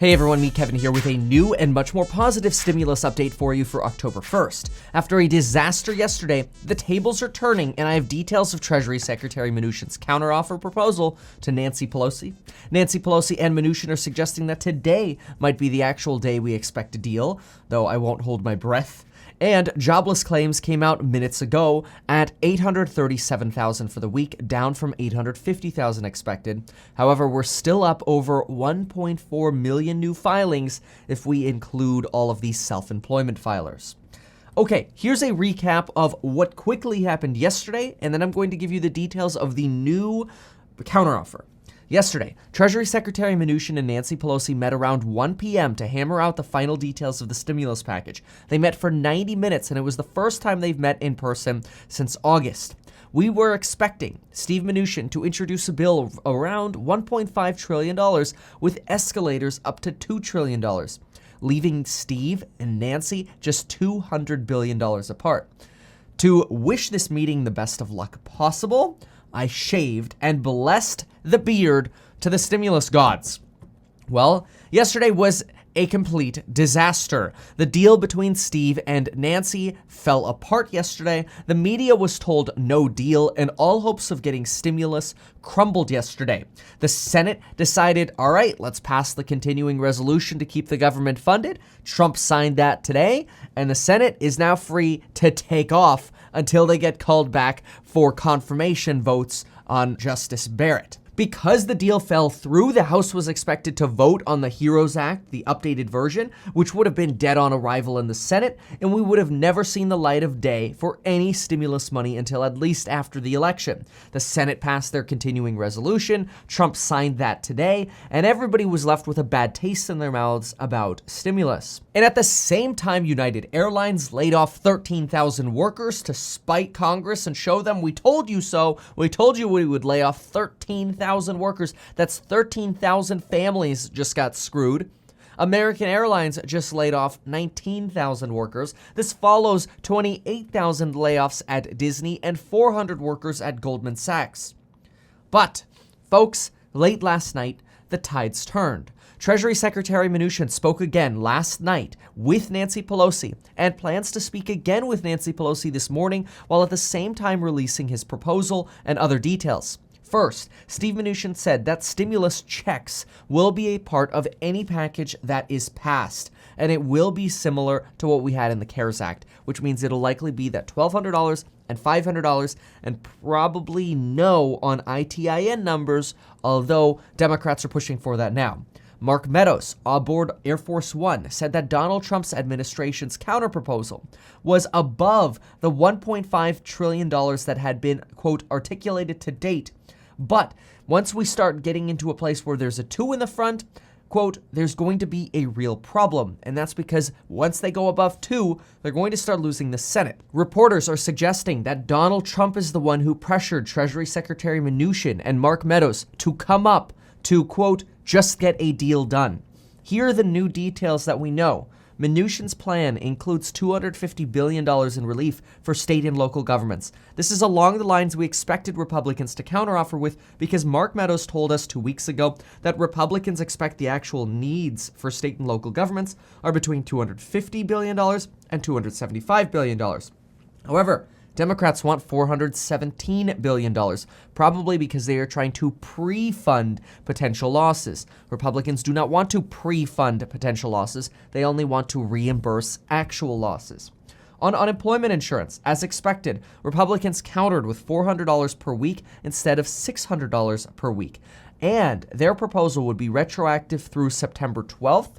Hey everyone, me Kevin here with a new and much more positive stimulus update for you for October 1st. After a disaster yesterday, the tables are turning and I have details of Treasury Secretary Mnuchin's counteroffer proposal to Nancy Pelosi. Nancy Pelosi and Mnuchin are suggesting that today might be the actual day we expect a deal, though I won't hold my breath. And jobless claims came out minutes ago at 837,000 for the week, down from 850,000 expected. However, we're still up over 1.4 million new filings if we include all of these self-employment filers. Okay, here's a recap of what quickly happened yesterday, and then I'm going to give you the details of the new counteroffer. Yesterday, Treasury Secretary Mnuchin and Nancy Pelosi met around 1 p.m. to hammer out the final details of the stimulus package. They met for 90 minutes, and it was the first time they've met in person since August. We were expecting Steve Mnuchin to introduce a bill of around $1.5 trillion with escalators up to $2 trillion, leaving Steve and Nancy just $200 billion apart. To wish this meeting the best of luck possible, I shaved and blessed the beard to the stimulus gods. Well, yesterday was a complete disaster. The deal between Steve and Nancy fell apart yesterday. The media was told no deal, and all hopes of getting stimulus crumbled yesterday. The Senate decided, all right, let's pass the continuing resolution to keep the government funded. Trump signed that today, and the Senate is now free to take off until they get called back for confirmation votes on Justice Barrett. Because the deal fell through, the House was expected to vote on the HEROES Act, the updated version, which would have been dead on arrival in the Senate, and we would have never seen the light of day for any stimulus money until at least after the election. The Senate passed their continuing resolution, Trump signed that today, and everybody was left with a bad taste in their mouths about stimulus. And at the same time, United Airlines laid off 13,000 workers to spite Congress and show them, we told you so. We told you we would lay off 13,000 workers. That's 13,000 families just got screwed. American Airlines just laid off 19,000 workers. This follows 28,000 layoffs at Disney and 400 workers at Goldman Sachs. But, folks, late last night, the tides turned. Treasury Secretary Mnuchin spoke again last night with Nancy Pelosi and plans to speak again with Nancy Pelosi this morning while at the same time releasing his proposal and other details. First, Steve Mnuchin said that stimulus checks will be a part of any package that is passed, and it will be similar to what we had in the CARES Act, which means it'll likely be that $1,200 and $500 and probably no on ITIN numbers, although Democrats are pushing for that now. Mark Meadows, aboard Air Force One, said that Donald Trump's administration's counterproposal was above the $1.5 trillion that had been, quote, articulated to date. But once we start getting into a place where there's a 2 in the front, quote, there's going to be a real problem. And that's because once they go above 2, they're going to start losing the Senate. Reporters are suggesting that Donald Trump is the one who pressured Treasury Secretary Mnuchin and Mark Meadows to come up to, quote, just get a deal done. Here are the new details that we know. Mnuchin's plan includes $250 billion in relief for state and local governments. This is along the lines we expected Republicans to counteroffer with because Mark Meadows told us 2 weeks ago that Republicans expect the actual needs for state and local governments are between $250 billion and $275 billion. However, Democrats want $417 billion, probably because they are trying to pre-fund potential losses. Republicans do not want to pre-fund potential losses. They only want to reimburse actual losses. On unemployment insurance, as expected, Republicans countered with $400 per week instead of $600 per week. And their proposal would be retroactive through September 12th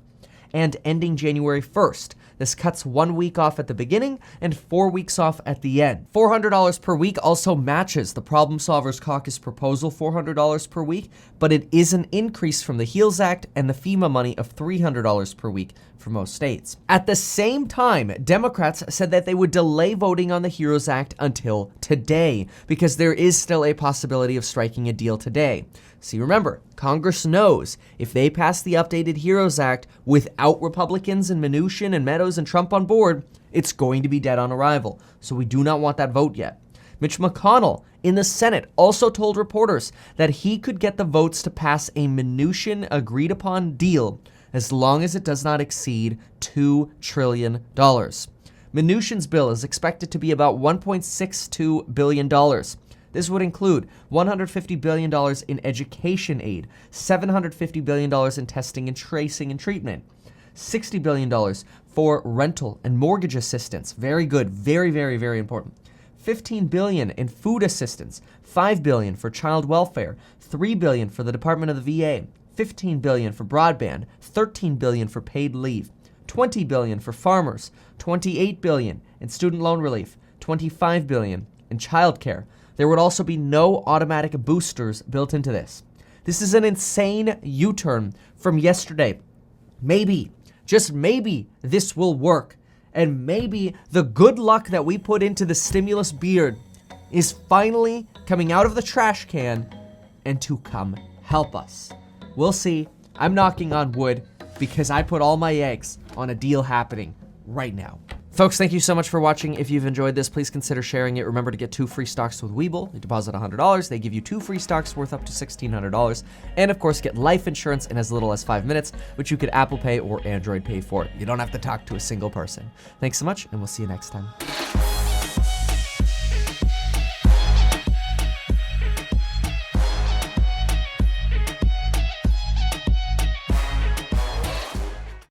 and ending January 1st. This cuts 1 week off at the beginning and 4 weeks off at the end. $400 per week also matches the Problem Solvers Caucus proposal, $400 per week, but it is an increase from the HEALS Act and the FEMA money of $300 per week for most states. At the same time, Democrats said that they would delay voting on the HEROES Act until today because there is still a possibility of striking a deal today. See, remember, Congress knows if they pass the updated HEROES Act without Republicans and Mnuchin and Meadows and Trump on board, it's going to be dead on arrival. So we do not want that vote yet. Mitch McConnell in the Senate also told reporters that he could get the votes to pass a Mnuchin agreed upon deal as long as it does not exceed $2 trillion. Mnuchin's bill is expected to be about $1.62 billion. This would include $150 billion in education aid, $750 billion in testing and tracing and treatment, $60 billion for rental and mortgage assistance. Very good. Very, very, very important. $15 billion in food assistance, $5 billion for child welfare, $3 billion for the Department of the VA, $15 billion for broadband, $13 billion for paid leave, $20 billion for farmers, $28 billion in student loan relief, $25 billion in childcare. There would also be no automatic boosters built into this. This is an insane U-turn from yesterday. Maybe, just maybe, this will work. And maybe the good luck that we put into the stimulus beard is finally coming out of the trash can and to come help us. We'll see. I'm knocking on wood because I put all my eggs on a deal happening right now. Folks, thank you so much for watching. If you've enjoyed this, please consider sharing it. Remember to get 2 free stocks with Webull. You deposit $100. They give you 2 free stocks worth up to $1,600. And of course, get life insurance in as little as 5 minutes, which you could Apple Pay or Android Pay for. You don't have to talk to a single person. Thanks so much, and we'll see you next time.